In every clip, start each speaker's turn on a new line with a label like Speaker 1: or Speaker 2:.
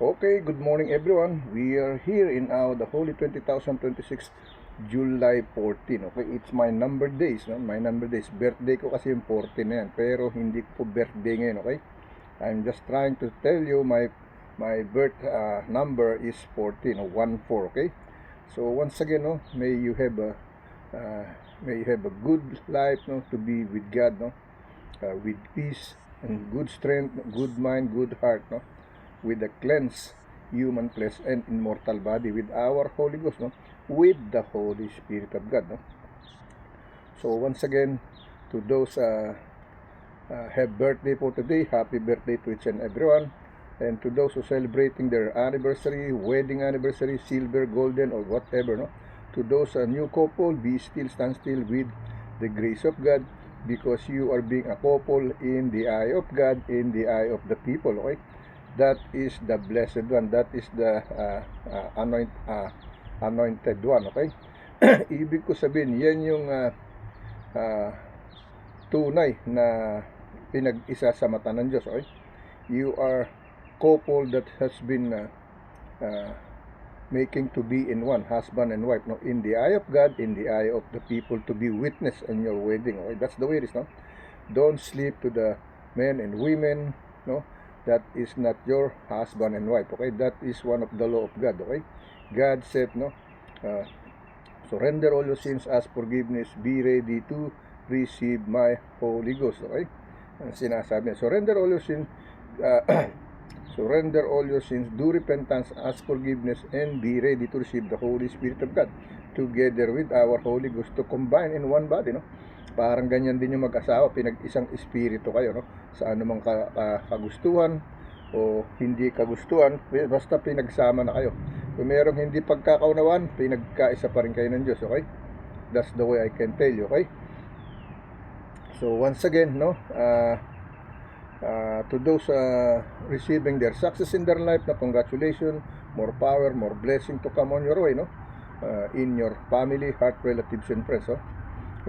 Speaker 1: Okay, good morning everyone. We are here in the holy 2026 July 14. Okay, it's my number days, no? My number days. Birthday ko kasi yung 14 na yan, pero hindi ko po birthday ngayon, okay? I'm just trying to tell you my birth number is 14 or 14, okay? So once again, no, uh, may you have a good life, no, to be with God, no? With peace and good strength, good mind, good heart, no? With a cleansed human flesh and immortal body, with our Holy Ghost, no? With the Holy Spirit of God, no? So once again, to those have birthday for today, happy birthday to each and everyone. And to those who celebrating their anniversary, wedding anniversary, silver, golden, or whatever, no? To those new couple, be still, stand still with the grace of God, because you are being a couple in the eye of God, in the eye of the people, okay? That is the blessed one. That is the anointed one, okay? Ibig ko sabihin, yan yung uh, tunay na pinag-isa sa mata ng Diyos, okay? You are couple that has been uh, making to be in one, husband and wife, no? In the eye of God, in the eye of the people, to be witness in your wedding, okay? That's the way it is, no? Don't sleep to the men and women, no? That is not your husband and wife, okay? That is one of the law of God, okay? God said, no? Uh, Surrender all your sins, ask forgiveness, be ready to receive my Holy Ghost, okay? Ang sinasabi niya, surrender all your sins, surrender all your sins, do repentance, ask forgiveness, and be ready to receive the Holy Spirit of God together with our Holy Ghost to combine in one body, no? Parang ganyan din yung mag-asawa, pinag-isang espiritu kayo, no? Sa anumang kagustuhan o hindi kagustuhan, basta pinagsama na kayo. Kung merong hindi pagkakaunawan, pinagkaisa pa rin kayo ng Diyos, okay? That's the way I can tell you, okay? So once again, no, to those receiving their success in their life, na congratulations, more power, more blessing to come on your way, no? In your family, heart, relatives, and friends, oh.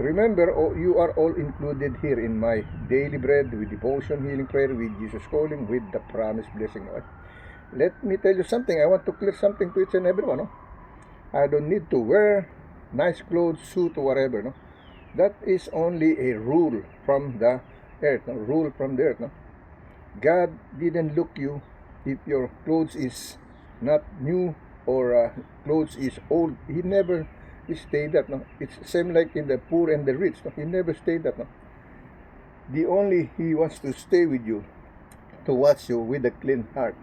Speaker 1: Remember, you are all included here in my daily bread, with devotion, healing prayer, with Jesus calling, with the promised blessing. Okay? Let me tell you something. I want to clear something to each and everyone. No? I don't need to wear nice clothes, suit, or whatever. No? That is only a rule from the earth. No? Rule from the earth. No? God didn't look you if your clothes is not new or clothes is old. He never stayed that. No? It's same like in the poor and the rich. No? He never stayed that. No? The only He wants to stay with you, to watch you with a clean heart.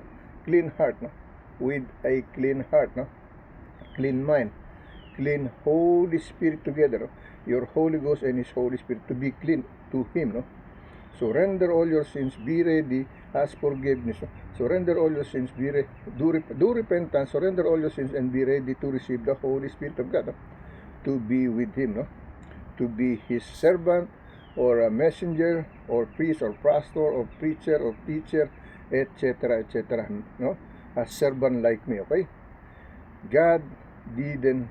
Speaker 1: Clean heart, no? With a clean heart, no? Clean mind, clean Holy Spirit together, no? Your Holy Ghost and His Holy Spirit to be clean to Him, no? Surrender all your sins, be ready, ask forgiveness, no? Surrender all your sins, do repentance, surrender all your sins, and be ready to receive the Holy Spirit of God, no? To be with Him, no? To be His servant, or a messenger, or priest, or pastor, or preacher, or teacher, etc., etc., no? A servant like me, okay? God didn't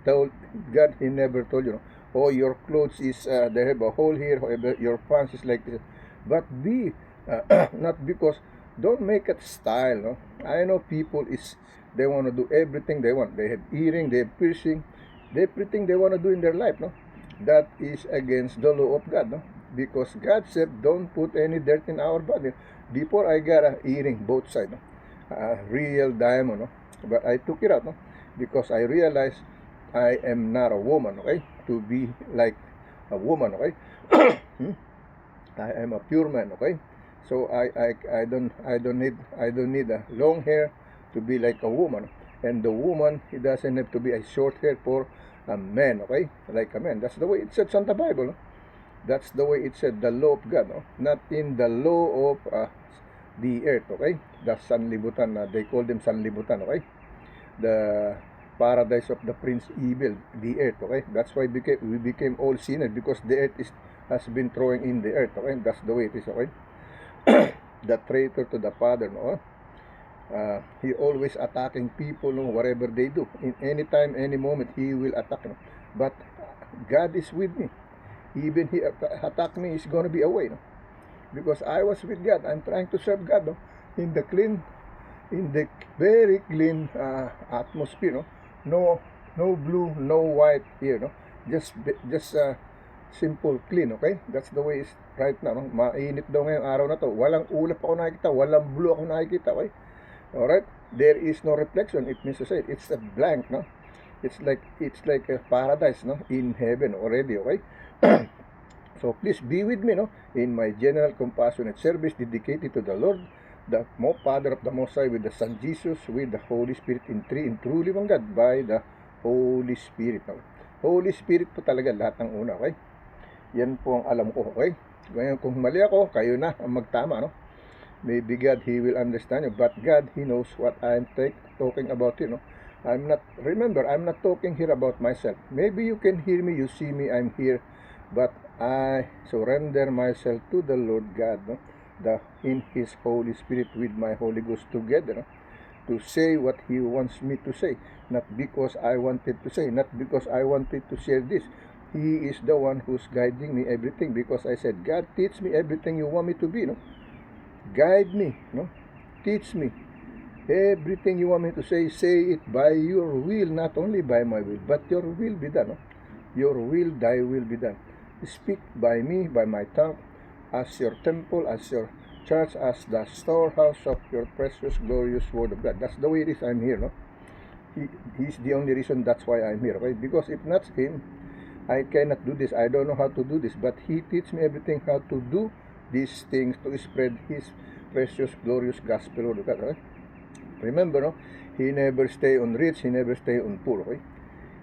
Speaker 1: God, He never told you, no? Oh, your clothes is, they have a hole here, or your pants is like this. But be, not because, don't make it style, no? I know people they want to do everything they want. They have earring, they have piercing, everything they want to do in their life, no? That is against the law of God, no? Because God said, don't put any dirt in our body. Before I got a earring, both sides, no? Real diamond, no? But I took it out, no? Because I realized I am not a woman, okay? To be like a woman, okay? I am a pure man, okay? So I don't need a long hair to be like a woman. And the woman, it doesn't have to be a short hair for a man, okay? Like a man. That's the way it says on the Bible, no? That's the way it said, the law of God, no? Not in the law of the earth, okay? The sanlibutan, they call them sanlibutan, okay? The paradise of the prince evil, the earth, okay? That's why we became all sinners, because the earth has been throwing in the earth, okay? That's the way it is, okay? The traitor to the father, no? He always attacking people, no? Whatever they do, in any time, any moment, he will attack, no? But God is with me. Even he attack me, is gonna be away, no? Because I was with God. I'm trying to serve God, no? In the clean in the very clean atmosphere, no? No blue, no white here, no? Just simple clean, okay? That's the way it's right now, no? Mainit daw ngayong araw na to. Walang ulap ako nakikita, walang blue ako nakikita, okay? Alright? There is no reflection. It means to say it's a blank, no? It's like a paradise, no? In heaven already, okay? So please be with me, no? In my general compassionate service dedicated to the Lord, the Father of the Most High, with the Son Jesus, with the Holy Spirit, in three and truly one God, by the Holy Spirit, no? Holy Spirit po talaga lahat ng una, okay? Yan po ang alam ko, okay? Ngayon, kung mali ako, kayo na ang magtama, no? Maybe God, He will understand you, but God, He knows what I'm talking about here, no? I'm not talking here about myself. Maybe you can hear me, you see me, I'm here, but I surrender myself to the Lord God, no? In His Holy Spirit, with my Holy Ghost together, no? To say what He wants me to say, not because I wanted to say, not because I wanted to share this. He is the one who's guiding me everything, because I said, God, teach me everything you want me to be, no? Guide me, no? Teach me everything you want me to say it by your will, not only by my will, but your will be done, no? Your will, thy will be done. Speak by me, by my tongue, as your temple, as your church, as the storehouse of your precious, glorious word of God. That's the way it is. I'm here, no? He's the only reason. That's why I'm here, okay? Because if not Him, I cannot do this. I don't know how to do this, but He teach me everything how to do these things, to spread His precious, glorious gospel word of God, okay? Remember, no? He never stay on rich, He never stay on poor, okay?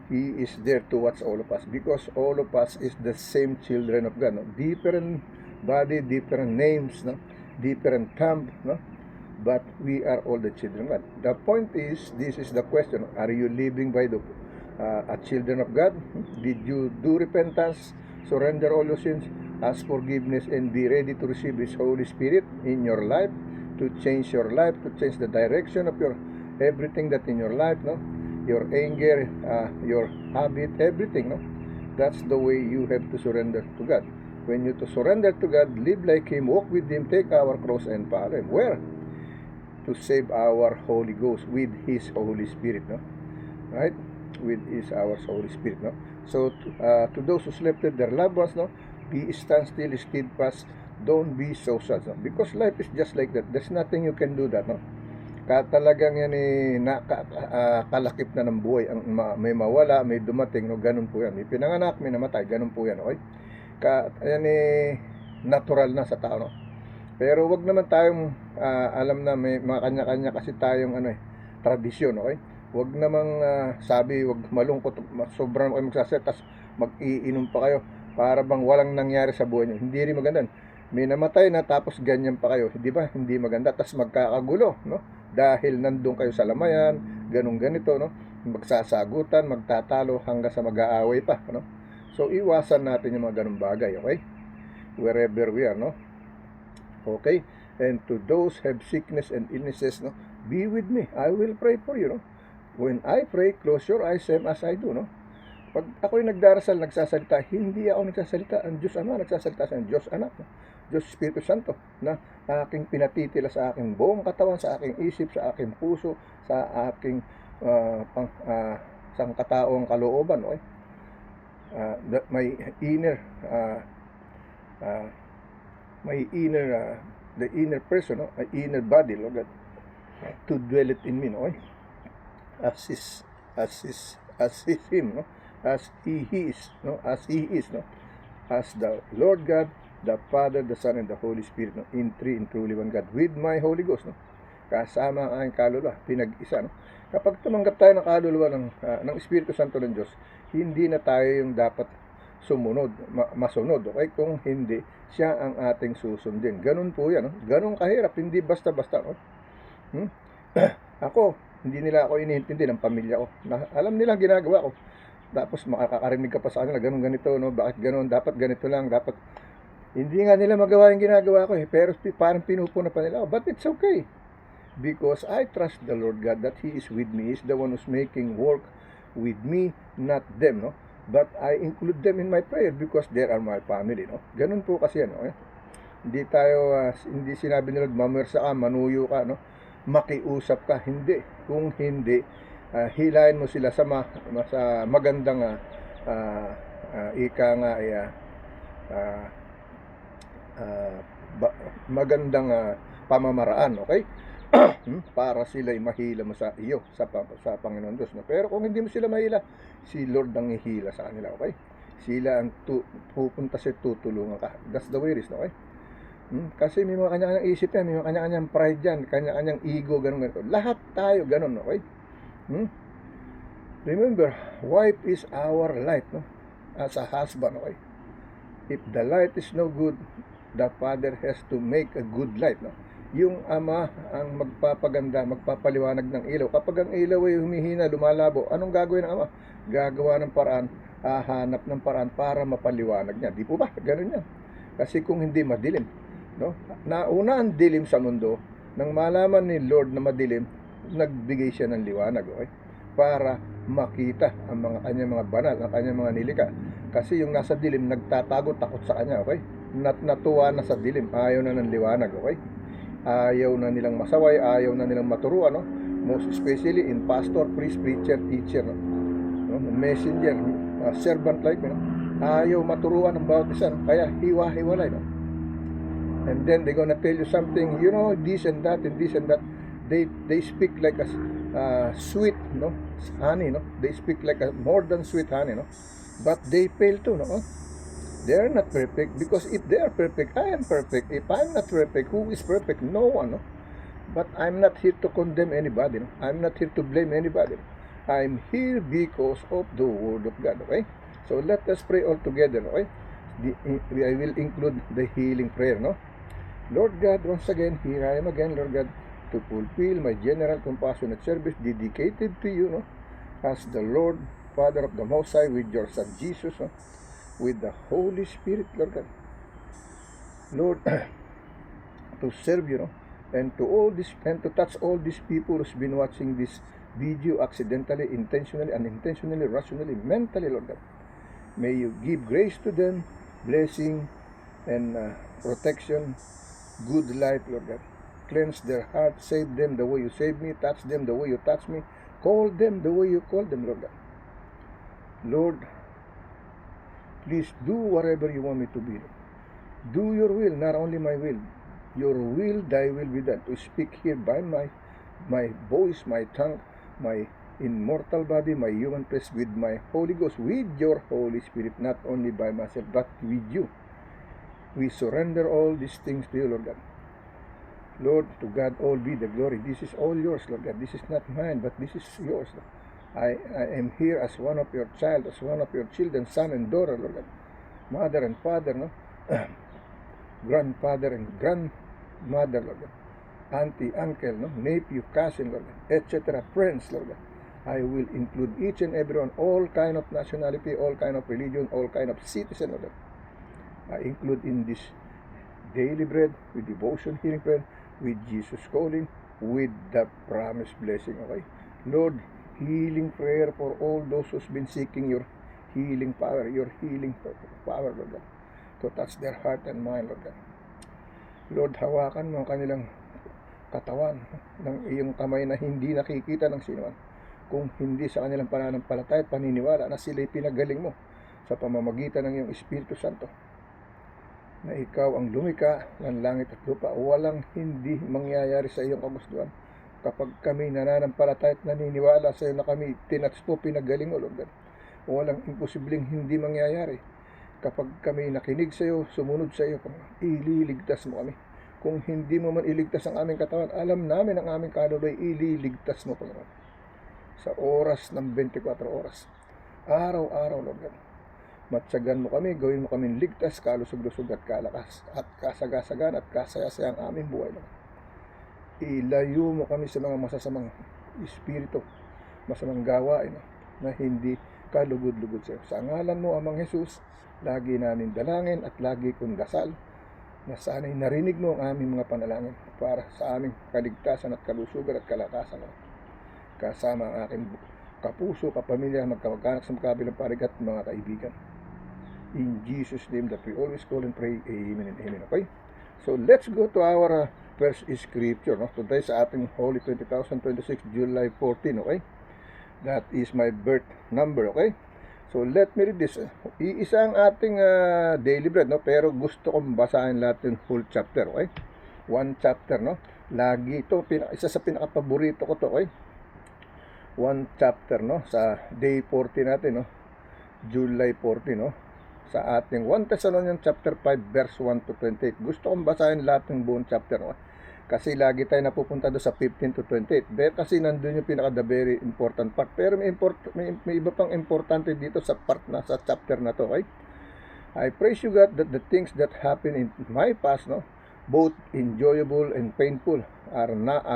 Speaker 1: He is there to watch all of us, because all of us is the same children of God, no? Different body, different names, no? Different camp, no? But we are all the children of God. The point is, this is the question: are you living by the a children of God? Did you do repentance, surrender all your sins, ask forgiveness, and be ready to receive His Holy Spirit in your life, to change your life, to change the direction of your everything that in your life, no? Your anger, your habit, everything, no? That's the way you have to surrender to God. When you to surrender to God, live like Him, walk with Him, take our cross and follow Him. Where? To save our Holy Ghost with His Holy Spirit, no? Right? With our Holy Spirit, no? So to those who slept with their loved ones, no? Stand still, steadfast. Don't be so sad, no? Because life is just like that. There's nothing you can do that, no? Talagang yan kalakip na ng buhay. May mawala, may dumating, no? Ganun po yan. May pinanganak, may namatay, ganun po yan, okay? Yan natural na sa tao, no? Pero wag naman tayong alam na may mga kanya-kanya kasi tayong tradisyon, okay? Wag namang sabi, wag malungkot, sobrang kayo magsaset, tas mag-iinom pa kayo para bang walang nangyari sa buhay niyo. Hindi rin maganda. May namatay na tapos ganyan pa kayo, di ba? Hindi maganda. Tas magkakagulo, no? Dahil nandun kayo sa lamayan, ganun ganito, no? Magsasagutan, magtatalo hanggang sa mag-aaway pa, no? So iwasan natin yung mga ganung bagay, okay? Wherever we are, no? Okay? And to those have sickness and illnesses, no? Be with me. I will pray for you, no? When I pray, close your eyes, same as I do, no? Pag ako'y nagdarasal, nagsasalita, hindi ako nagsasalita, ang Diyos Ama nagsasalita sa Diyos Anak, no? Diyos Espiritu Santo, na aking pinatitila sa aking buong katawan, sa aking isip, sa aking puso, sa aking sangkataong kalooban, okay? My inner the inner person, no? My inner body, Lord God, to dwell it in me, no? Okay? As Him, no? As He is, no? As He is, no? As the Lord God, the Father, the Son, and the Holy Spirit, no? In three and truly one God, with my Holy Ghost, no? Kasama ang aking kaluluwa, pinag-isa, no? Kapag tumanggap tayo ng kaluluwa ng Espiritu Santo ng Diyos, hindi na tayo yung dapat sumunod, masunod, okay? Kung hindi, siya ang ating susundin. Ganun po yan, no? Ganun kahirap, hindi basta-basta, no? Ako, hindi nila ako iniintindi ng pamilya ko. Alam nila ginagawa ko. Tapos makakarinig ka pa sa kanila, ganun ganito, no? Bakit ganun? Dapat ganito lang, dapat. Hindi nga nila magawa yung ginagawa ko, pero parang pinupuna pa nila. But it's okay. Because I trust the Lord God that He is with me. He is the one who's making work with me, not them, no? But I include them in my prayer because they are my family, no? Ganun po kasi yan, no? Hindi tayo, hindi sinabi nila, mamersa ka, manuyo ka, no? makiusap ka. Hindi. Kung hindi, hilahin mo sila sa magandang ika nga magandang pamamaraan, okay? Para sila'y mahila mo sa iyo, sa Panginoon Diyos. No? Pero kung hindi mo sila mahila, si Lord ang ihila sa kanila, okay? Sila ang pupunta sa tutulungan ka. That's the way it is, okay? Kasi may mga kanya-kanyang isip yan, may mga kanya-kanyang pride yan, kanya-kanyang ego, ganun. Lahat tayo ganun, okay? Remember, wife is our light, no? As a husband, okay? If the light is no good, the father has to make a good light, no? Yung ama ang magpapaganda, magpapaliwanag ng ilaw. Kapag ang ilaw ay humihina, lumalabo, anong gagawin ng ama? Gagawa ng paraan, hahanap ng paraan para mapaliwanag niya. Di po ba? Ganun yan. Kasi kung hindi madilim, no? Nauna ang dilim sa mundo, nang malaman ni Lord na madilim, nagbigay siya ng liwanag, okay? Para makita ang mga kanyang mga banal, ang kanyang mga nilika. Kasi yung nasa dilim, nagtatago, takot sa kanya, okay? Natuwa na sa dilim, ayaw na ng liwanag, okay? Ayaw na nilang masaway, ayaw na nilang maturuan, no? Most especially in pastor, priest, preacher, teacher, no? Messenger, servant like, no? Ayaw maturuan ng bawat isa, no? Kaya hiwa-hiwalay, no? And then they're gonna tell you something, you know, this and that and this and that. They speak like a sweet, no, honey, no. They speak like a more than sweet honey, no. But they fail too, no. They are not perfect, because if they are perfect, I am perfect. If I'm not perfect, who is perfect? No one, no. But I'm not here to condemn anybody, no. I'm not here to blame anybody. I'm here because of the Word of God, okay? So let us pray all together, okay? I will include the healing prayer, no? Lord God, once again, here I am again, Lord God, to fulfill my general compassionate service dedicated to you, no? As the Lord, Father of the Most High, with your Son Jesus, no? With the Holy Spirit, Lord God. Lord, to serve you, no? And to touch all these people who's been watching this video accidentally, intentionally, unintentionally, rationally, mentally, Lord God. May you give grace to them, blessing, and protection, good life, Lord God. Cleanse their heart, save them the way you save me, touch them the way you touch me, call them the way you call them, Lord God. Lord, please do whatever you want me to be. Do your will, not only my will. Your will, thy will be done. To speak here by my voice, my tongue, my immortal body, my human flesh, with my Holy Ghost, with your Holy Spirit, not only by myself, but with you. We surrender all these things to you, Lord God. Lord, to God all be the glory. This is all yours, Lord God. This is not mine, but this is yours, Lord. I am here as one of your child, as one of your children, son and daughter, Lord God. Mother and father, no? Grandfather and grandmother, Lord God. Auntie, uncle, no? Nephew, cousin, Lord God, etc. Friends, Lord God. I will include each and everyone, all kind of nationality, all kind of religion, all kind of citizen, Lord God. I include in this daily bread, with devotion, healing prayer, with Jesus calling, with the promised blessing, okay? Lord, healing prayer for all those who's been seeking your healing power, Lord God, to touch their heart and mind, Lord God. Lord, hawakan mo ang kanilang katawan ng iyong kamay na hindi nakikita ng sinuman, kung hindi sa kanilang pananampalataya at paniniwala na sila'y pinagaling mo sa pamamagitan ng iyong Espiritu Santo, na ikaw ang lumika ng langit at lupa. Walang hindi mangyayari sa iyong kagustuhan kapag kami nananampalataya at naniniwala sa iyo na kami tinatpo, pinagaling mo, Lord God. Walang imposibleng hindi mangyayari kapag kami nakinig sa iyo, sumunod sa iyo, ililigtas mo kami. Kung hindi mo man iligtas ang aming katawan, alam namin ang aming kaluluwa, ililigtas mo, Panginoon, sa oras ng 24 oras, araw-araw, Lord God. Matyagan mo kami, gawin mo kami ligtas, kalusog-lusog at kalakas, at kasagasagan at kasayasayang aming buhay, Lord. Ilayo mo kami sa mga masasamang espiritu, masamang gawain, na hindi kalugod-lugod sa iyo. Sa ngalan mo, Amang Jesus, lagi namin dalangin at lagi kong dasal na sana'y narinig mo ang aming mga panalangin para sa aming kaligtasan at kalusugan at kalakasan, kasama ang aking kapuso, kapamilya, magkamag-anak sa magkabilang panig at mga kaibigan. In Jesus' name that we always call and pray, amen and amen. Okay? So let's go to our first scripture, no? Today sa ating Holy 2026, July 14, okay? That is my birth number, okay? So let me read this. Iisa ang ating daily bread, no? Pero gusto kong basahin lahat yung full chapter, okay? One chapter, no? Lagi ito, isa sa pinaka-paborito ko to, okay? One chapter, no? Sa day 14 natin, no? July 14, no? Sa ating 1 Thessalonians chapter 5 verse 1 to 28. Gusto kong basahin lahat ng buong chapter, no? Kasi lagi tayo napupunta doon sa 15 to 28. Kasi nandun yung pinaka the very important part. Pero may iba pang importante dito sa part na sa chapter na to, okay? I praise you God that the things that happen in my past, no, both enjoyable and painful, are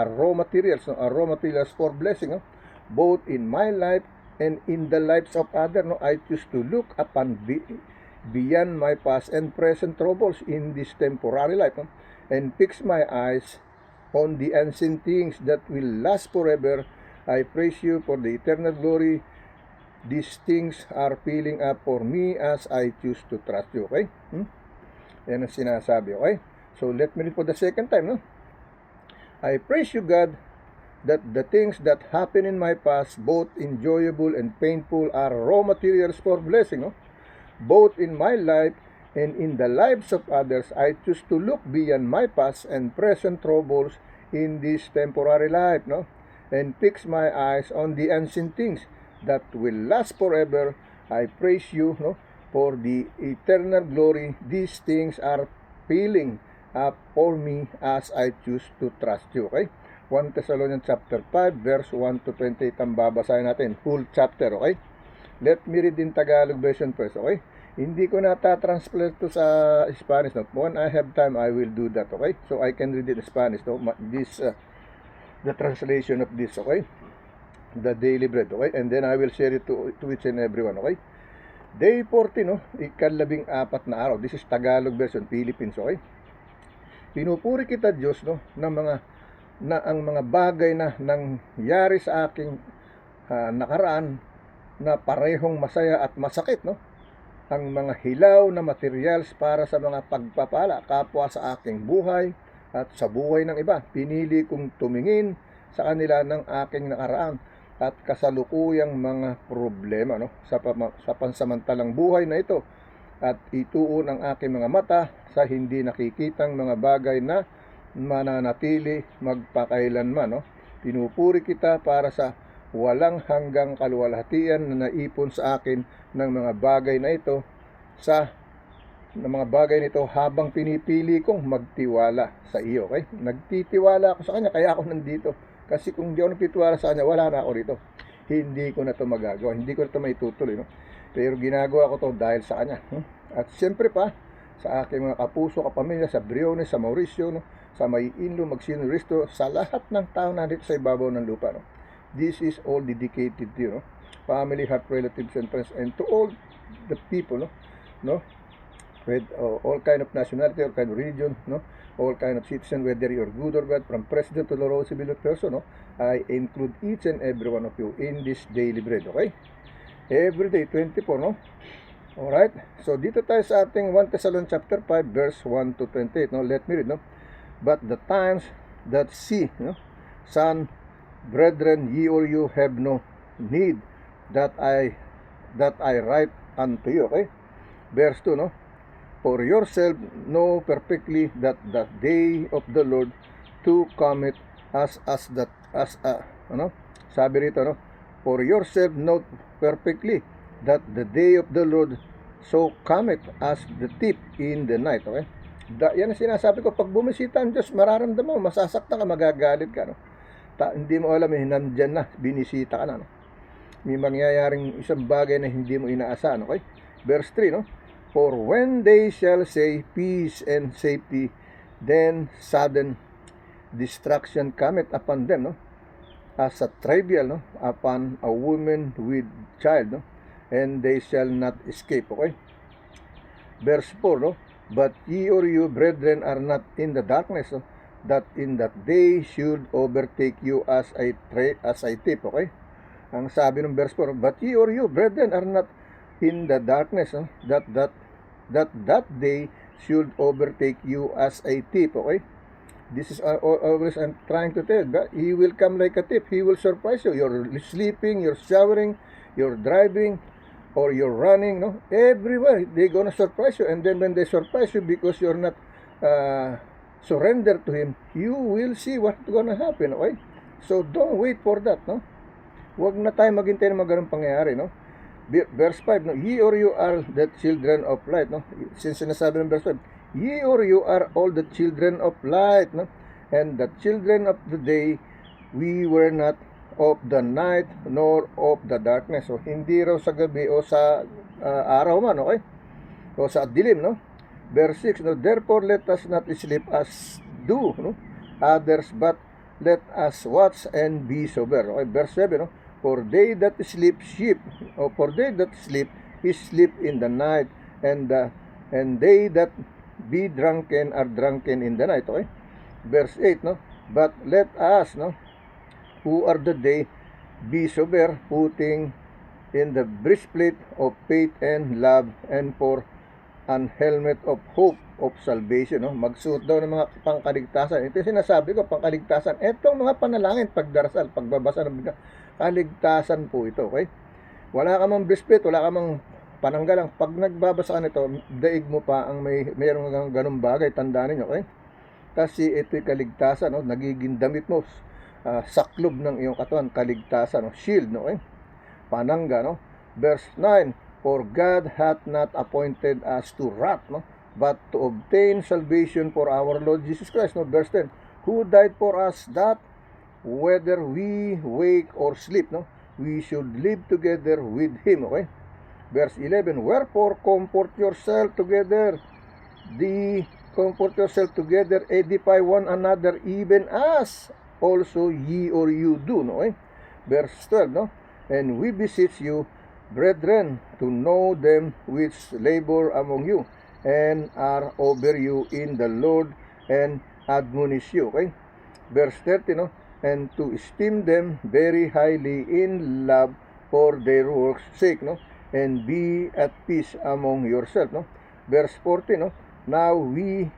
Speaker 1: raw materials, no, are raw materials for blessing, no, both in my life and in the lives of others, no. I choose to look upon beyond my past and present troubles in this temporary life, no, and fix my eyes on the unseen things that will last forever. I praise you for the eternal glory. These things are filling up for me as I choose to trust you, okay? Yan ang sinasabi, okay? So let me read for the second time, no? I praise you God that the things that happen in my past, both enjoyable and painful, are raw materials for blessing, no? Both in my life and in the lives of others. I choose to look beyond my past and present troubles in this temporary life, no? And fix my eyes on the unseen things that will last forever. I praise you, no, for the eternal glory. These things are filling up for me as I choose to trust you, okay? 1 Thessalonians chapter 5 verse 1 to 28 ang babasahin natin, full chapter, okay? Let me read in Tagalog version first, okay? Hindi ko translate to sa Spanish, no? When I have time, I will do that, okay? So I can read it in Spanish, no? This, the translation of this, okay? The daily bread, okay? And then I will share it to each and everyone, okay? Day 40, no? Ika-14 na araw. This is Tagalog version, Philippines, okay? Pinupuri kita, Diyos, no? Ang mga bagay na nangyari sa aking nakaraan na parehong masaya at masakit, no? Ang mga hilaw na materials para sa mga pagpapala kapwa sa aking buhay at sa buhay ng iba. Pinili kong tumingin sa kanila ng aking nakaraan at kasalukuyang mga problema, no? Sa pansamantalang buhay na ito, at ituon ang aking mga mata sa hindi nakikitang mga bagay na mananatili magpakailanman, no? Pinupuri kita para sa walang hanggang kaluwalhatian na naipon sa akin ng mga bagay na ito habang pinipili kong magtiwala sa iyo, okay? Nagtitiwala ako sa kanya, kaya ako nandito. Kasi kung di ako nagtitiwala sa kanya, wala na ako rito. Hindi ko na ito magagawa, hindi ko na ito maitutuloy, no? Pero ginagawa ko to dahil sa kanya. At siyempre pa, sa aking mga kapuso, kapamilya, sa Briones, sa Mauricio, no? Sa Maiinlo, Magsino, Risto, sa lahat ng tao na dito sa ibabaw ng lupa, no? This is all dedicated to you, no? Family, heart, relatives, and friends, and to all the people, no? With all kind of nationality, all kind of religion, no? All kind of citizen, whether you're good or bad, from president to the lowest civil person, no? I include each and every one of you in this daily bread, okay? Every day, 24, no? Alright, so dito tayo sa ating 1 Thessalonians chapter 5 verse 1 to 28, no? Let me read, no? But the times that see, no, son, brethren, ye or you have no need that I write unto you, okay? Verse 2, no? For yourself know perfectly that the day of the Lord to cometh sabi rito, no? For yourself know perfectly that the day of the Lord so cometh as the thief in the night, okay? Yan ang sinasabi ko, pag bumisita ang Diyos, mararamdaman mo, masasaktan ka, magagalit ka, no? Hindi mo alam, nandyan na, binisita ka na, no? May mangyayaring isang bagay na hindi mo inaasahan, okay? Verse 3, no? For when they shall say peace and safety, then sudden destruction cometh upon them, no? As a trivial, no? Upon a woman with child, no? And they shall not escape, okay? Verse 4, no? But ye or you, brethren, are not in the darkness, no? That in that day should overtake you as a thief, okay? Ang sabi ng verse 4, but ye or you, brethren, are not in the darkness, no? That day should overtake you as a thief, okay? This is always I'm trying to tell. But he will come like a thief. He will surprise you. You're sleeping, you're showering, you're driving, or you're running. No, everywhere they're gonna surprise you. And then when they surprise you because you're not surrender to Him, you will see what's gonna happen. Okay? So don't wait for that. No, huwag na tayo maghintay na ganung pangyayari. No. Verse 5, no? Ye or you are the children of light, no? Since sinasabi ng verse 5, ye or you are all the children of light, no? And the children of the day, we were not of the night nor of the darkness. So, hindi raw sa gabi o sa araw man, okay? O sa dilim, no? Verse 6, no? Therefore, let us not sleep as do, no? Others, but let us watch and be sober. Okay? Verse 7, no? For they that sleep, sleep in the night, and they that be drunken are drunken in the night. Okay? Verse 8, no? But let us, no, who are the day, be sober, putting in the breastplate of faith and love, and for an helmet of hope of salvation. No? Magsuot daw ng mga pangkaligtasan. Ito yung sinasabi ko, pangkaligtasan. Itong mga panalangin, pagdarasal, pagbabasa ng Biblia, kaligtasan po ito. Okay? Wala ka mang breastplate, wala ka mang pananggalang. Pag nagbabasa ka nito, daig mo pa ang mayroong ganung bagay. Tandaan niyo, okay? Kasi ito'y kaligtasan. No? Nagiging damit mo, saklob ng iyong katawan, kaligtasan, no? Shield. No? Okay? Panangga. No? Verse 9, for God hath not appointed us to wrath, no? But to obtain salvation for our Lord Jesus Christ. No? Verse 10, who died for us, that whether we wake or sleep, no, we should live together with Him. Okay? Verse 11, wherefore comfort yourself together, edify one another, even as also ye or you do. No? Okay? Verse 12, no, and we beseech you, brethren, to know them which labor among you, and are over you in the Lord, and admonish you. Okay? Verse 30, no, and to esteem them very highly in love for their works' sake, no, and be at peace among yourselves. No. Verse 40, no, now we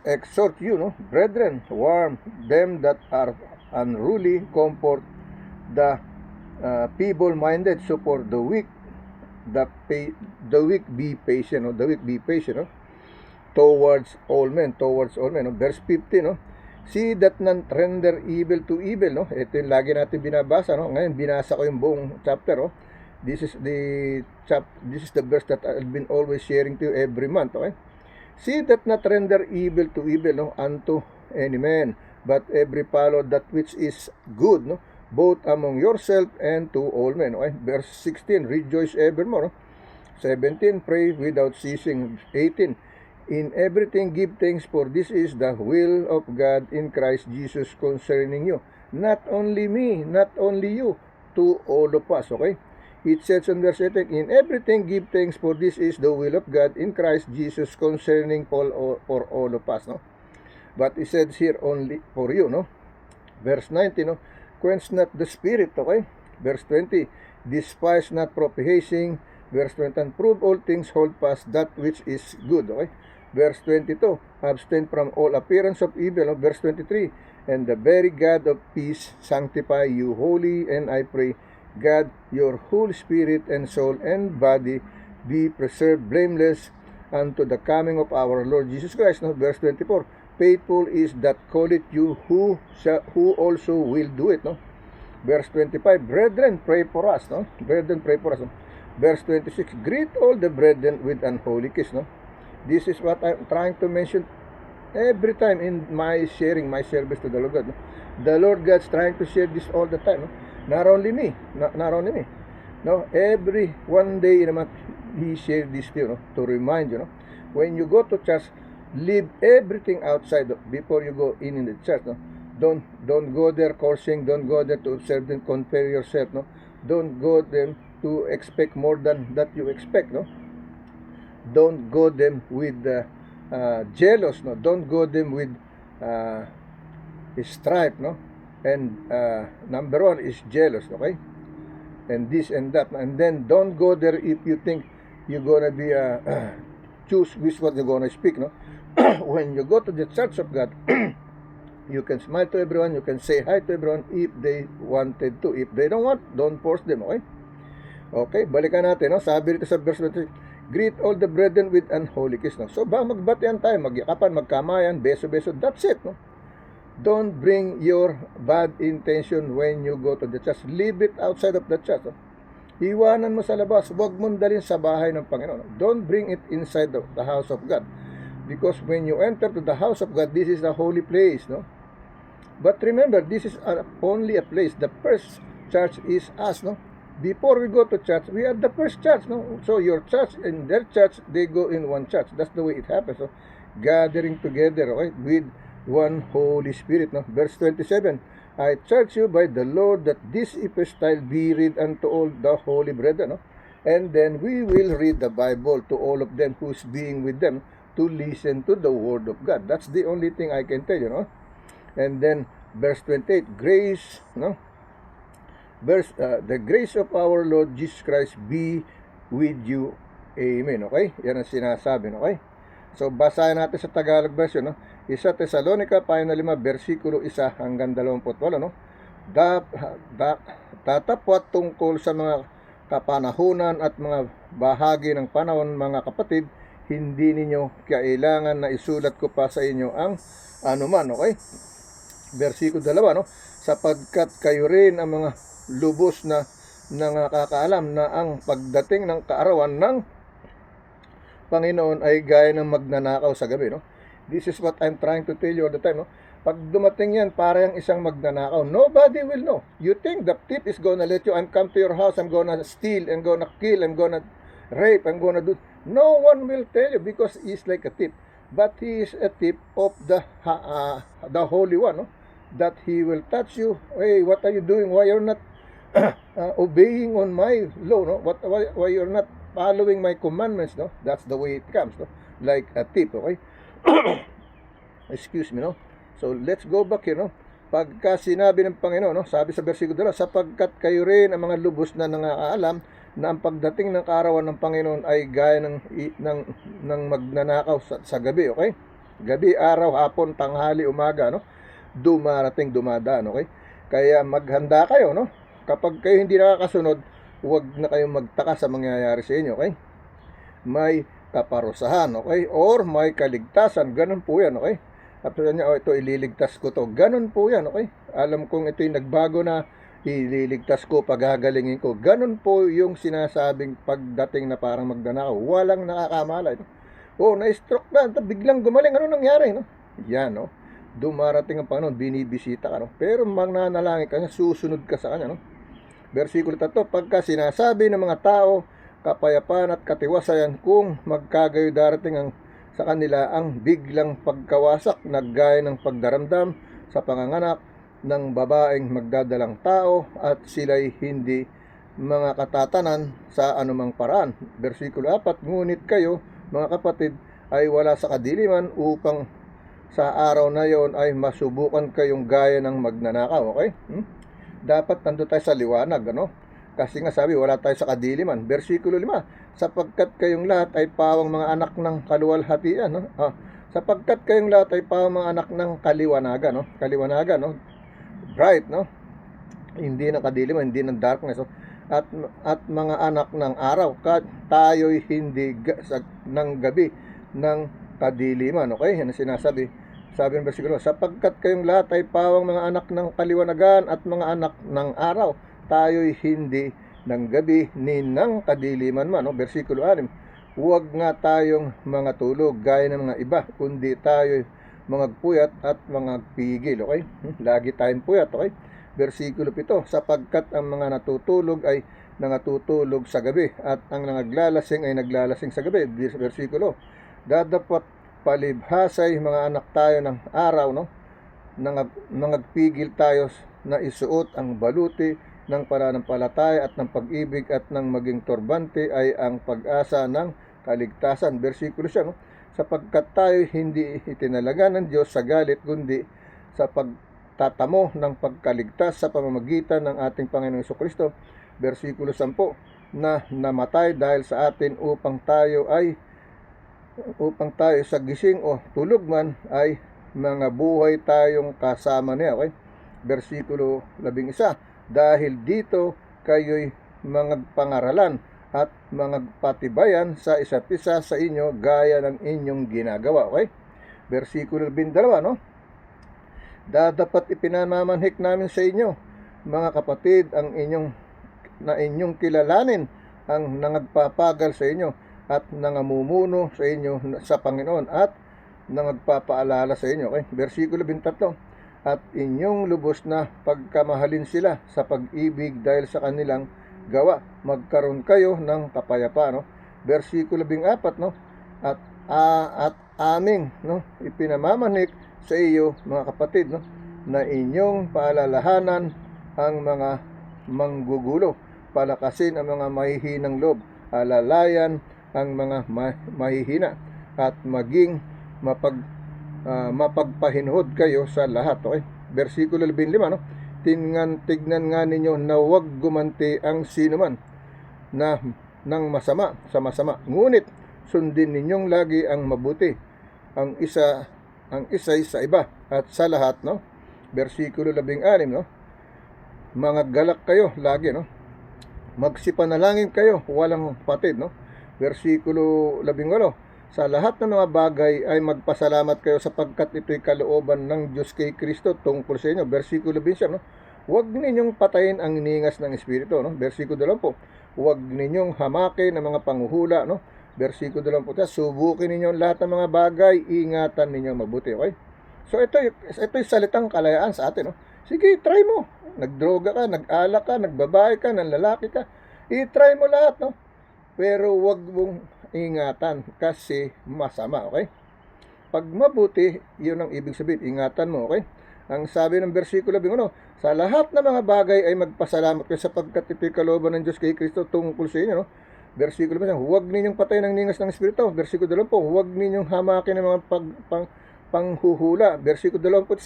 Speaker 1: exhort you, no, brethren, warn them that are unruly, comfort the feeble-minded, support the weak, the weak be patient, no, no, towards all men, no. Verse 50, no, see that none render evil to evil, no? Ito yung lagi natin binabasa, no? Ngayon binasa ko yung buong chapter, oh. This is the verse that I've been always sharing to you every month, okay? See that not render evil to evil, no, unto any man, but every follow that which is good, no, both among yourself and to all men. Okay? Verse 16, rejoice evermore. No? 17, pray without ceasing. 18, in everything give thanks, for this is the will of God in Christ Jesus concerning you. Not only me, not only you, to all of us. Okay? It says in verse 18, in everything give thanks, for this is the will of God in Christ Jesus concerning for all of us. No? But it says here only for you. No? Verse 19, no? Quench not the spirit. Okay? Verse 20, despise not propitiation. Verse 21, prove all things, hold fast that which is good. Okay? Verse 22, abstain from all appearance of evil. Verse 23, and the very God of peace sanctify you wholly, and I pray, God, your whole spirit and soul and body be preserved blameless unto the coming of our Lord Jesus Christ. No? Verse 24, faithful is that calleth you, who also will do it. No? Verse 25, brethren, pray for us. No? Brethren, pray for us. No? Verse 26, greet all the brethren with an holy kiss. No? This is what I'm trying to mention every time in my sharing my service to the Lord God. No? The Lord God's trying to share this all the time. No? Not only me. No, every one day in a month, He shared this to you, no? To remind you. No? When you go to church, leave everything outside before you go in the church. No? Don't go there cursing. Don't go there to observe them, compare yourself. No? Don't go them to expect more than that you expect. No? Don't go them with jealous. No? Don't go them with strife. No? And number one is jealous. Okay? And this and that. And then don't go there if you think you're gonna be choose which what you're gonna speak. No? when you go to the church of God, you can smile to everyone, you can say hi to everyone if they wanted to. If they don't want, don't force them, okay? Okay, balikan natin, no? Sabi dito sa verse 23, greet all the brethren with an holy kiss, no? So ba magbatian tayo, magyakapan, magkamayan, beso-beso, that's it, no? Don't bring your bad intention when you go to the church. Leave it outside of the church, no? Iwanan mo sa labas, huwag mong dalhin sa bahay ng Panginoon. Don't bring it inside the house of God. Because when you enter to the house of God, this is a holy place, no? But remember, this is only a place. The first church is us, no? Before we go to church, we are the first church, no? So your church and their church, they go in one church. That's the way it happens, no? Gathering together, okay, with one Holy Spirit, no? Verse 27, I charge you by the Lord that this epistle be read unto all the holy brethren, no? And then we will read the Bible to all of them who's being with them to listen to the word of God. That's the only thing I can tell you, no? And then verse 28, grace, no? The grace of our Lord Jesus Christ be with you. Amen. Okay? Yan ang sinasabi, okay? So basahin natin sa Tagalog version, no? 1 Thessalonica 5:5 versikulo 1 hanggang 28, no? Tatapwat tungkol sa mga kapanahunan at mga bahagi ng panahon, mga kapatid, hindi ninyo kailangan na isulat ko pa sa inyo ang anuman, okay? Versikulo 2, no? Sapagkat kayo rin ang mga lubos na nakakaalam na ang pagdating ng kaarawan ng Panginoon ay gaya ng magnanakaw sa gabi, no? This is what I'm trying to tell you all the time, no? Pag dumating yan, parang isang magnanakaw, nobody will know. You think the thief is gonna let you, I'm come to your house, I'm gonna steal, I'm gonna kill, I'm gonna rape, I'm gonna do. No one will tell you because he's like a thief. But he is a thief of the Holy One, no? That he will touch you. Hey, what are you doing? Why you're not obeying on my law, no? Why you're not following my commandments, no? That's the way it comes, no? Like a thief, okay? Excuse me, no? So let's go back here, no? Pagka sinabi ng Panginoon, no? Sabi sa versikulo 2, sapagkat kayo rin ang mga lubos na nangaalam na ang pagdating ng kaarawan ng Panginoon ay gaya ng magnanakaw sa gabi, okay? Gabi, araw, hapon, tanghali, umaga, no? Dumadaan, okay? Kaya maghanda kayo, no? Kapag kayo hindi nakakasunod, huwag na kayong magtaka sa mangyayari sa inyo, okay? May kaparusahan, okay? Or may kaligtasan, ganun po yan, okay? At niya, ito ililigtas ko to, ganun po yan, okay? Alam kong ito yung nagbago na, ililigtas ko, pagagalingin ko, ganun po yung sinasabing pagdating na parang magnanakaw, walang nakakamalay, no? Oh, na-stroke na, biglang gumaling, ano nangyari, no? Yan, no? Dumarating ang Panginoon, binibisita ka, no? Pero magnanalangin ka, susunod ka sa kanya, no? Versikulo 3, pagka sinasabi ng mga tao, kapayapaan at katiwasayan, kung magkagayo darating sa kanila ang biglang pagkawasak na gaya ng pagdaramdam sa panganganak ng babaeng magdadalang tao at sila'y hindi mga katatanan sa anumang paraan. Versikulo 4, ngunit kayo, mga kapatid, ay wala sa kadiliman upang sa araw na yon ay masubukan kayong gaya ng magnanakaw, okay? Dapat nandun tayo sa liwanag, ano? Kasi nga sabi, wala tayo sa kadiliman. Versikulo 5, sapagkat kayong lahat ay pawang mga anak ng kaluwalhatian, no? Sapagkat kayong lahat ay pawang mga anak ng kaliwanagan, no? Kaliwanagan, no? Bright, no? Hindi ng kadiliman, hindi ng darkness, no? At mga anak ng araw, tayo'y hindi ng gabi ng kadiliman, okay? Yan ang sinasabi. Sabi ng versikulo, sapagkat kayong lahat ay pawang mga anak ng kaliwanagan at mga anak ng araw, tayo'y hindi ng gabi ni ng kadiliman man, no? Versikulo 6, huwag nga tayong mga tulog gaya ng mga iba, kundi tayo'y mga puyat at mga pigil, okay? Lagi tayong puyat, okay? Versikulo 7, sapagkat ang mga natutulog ay nangatutulog sa gabi at ang naglalasing ay naglalasing sa gabi. Versikulo, dadapat palibhasay mga anak tayo ng araw, no? Nangagpigil tayo na isuot ang baluti ng pananampalataya at ng pag-ibig at ng maging turbante ay ang pag-asa ng kaligtasan. Versikulo 7, no? Sapagkat tayo hindi itinalaga ng Diyos sa galit, kundi sa pagtatamo ng pagkaligtas sa pamamagitan ng ating Panginoong Jesucristo. Versikulo 10, na namatay dahil sa atin upang tayo ay upang tayo sa gising o tulog man ay mga buhay tayong kasama niya. Okay? Versikulo 11. Dahil dito kayo'y mga pangaralan at mga patibayan sa isa't isa sa inyo gaya ng inyong ginagawa. Okay? Versikulo 12, no? Dapat ipinamamanhik namin sa inyo, mga kapatid, ang inyong kilalanin ang nangagpapagal sa inyo at nangamumuno sa inyo sa Panginoon at nangagpapaalala sa inyo. Okay? Versikulo 13. At inyong lubos na pagkamahalin sila sa pag-ibig dahil sa kanilang gawa. Magkaroon kayo ng kapayapaan. No? Versikulo 14, no? At aming, no, ipinamamanhik sa iyo, mga kapatid, no, na inyong paalalahanan ang mga manggugulo, palakasin ang mga mahihinang loob, alalayan ang mga mahihina, at maging mapagpahinhod kayo sa lahat. Okay? Versikulo 15, no? Tignan nga ninyo na huwag gumanti ang sinuman na ng masama sa masama, ngunit sundin ninyong lagi ang mabuti, ang isa'y sa iba at sa lahat, no? Versikulo 16, no? Mga galak kayo lagi, no? Magsipanalangin kayo walang patid, no? Versikulo 18. Sa lahat ng mga bagay ay magpasalamat kayo sapagkat ito'y kalooban ng Diyos kay Kristo tungkol sa inyo. Versikulo 20, no? Huwag ninyong patayin ang ningas ng Espiritu, no? Versikulo 20. Huwag ninyong hamakin ang mga panghuhula, no? Versikulo 20. Subukin ninyo lahat ng mga bagay, ingatan ninyo mabuti. Okay? So ito'y salitang kalayaan sa atin, no? Sige, try mo. Nagdroga ka, nag-alak ka, nagbabae ka, nanlalaki ka. I-try mo lahat, no? Pero huwag mong ingatan kasi masama. Okay? Pag mabuti, yun ang ibig sabihin, ingatan mo. Okay? Ang sabi ng versikulo 21, sa lahat ng mga bagay ay magpasalamat kayo sapagkat ito'y kalooban ng Diyos kay Kristo tungkol sa inyo, no? Versikulo 1, huwag ninyong patayin ng ningas ng Espiritu. Versikulo 20, huwag ninyong hamakin ng mga panghuhula. Versikulo 21,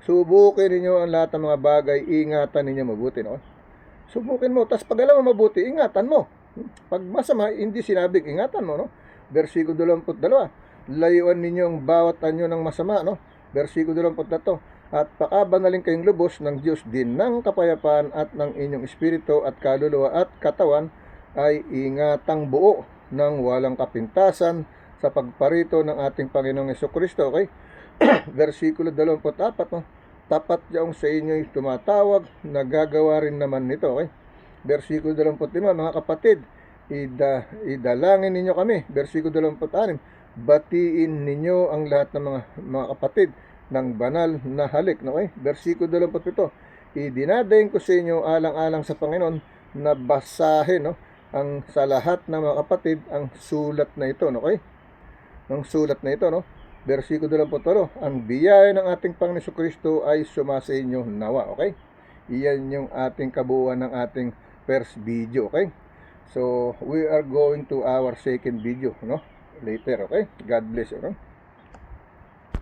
Speaker 1: subukin ninyo ang lahat ng mga bagay, ingatan ninyo mabuti, no? Subukin mo, tapos pag alam mo mabuti, ingatan mo. Pag masama, hindi sinabing ingatan mo, no? Versikulo 22, layuan ninyo ang bawat anyo ng masama, no? Versikulo 23, at pakabanalin kayong lubos ng Diyos din ng kapayapaan at ng inyong espiritu at kaluluwa at katawan ay ingatang buo ng walang kapintasan sa pagparito ng ating Panginoong Jesucristo. Okay? Versikulo 24, no? Tapat yaong sa inyo'y tumatawag, nagagawa rin naman nito. Okay? Versikulo 25, mga kapatid, idalangin ninyo kami. Versikulo 26, batiin ninyo ang lahat ng mga kapatid ng banal na halik. Okay? Versikulo 27, idinadayin ko sa inyo alang-alang sa Panginoon na basahin, no, sa lahat ng mga kapatid ang sulat na ito. Okay? Ang sulat na ito, no? Versikulo 28, ang biyaya ng ating Panginoon Jesucristo ay sumasa inyo nawa. Okay? Iyan yung ating kabuuan ng ating first video. Okay? So we are going to our second video, no? Later. Okay? God bless you. No?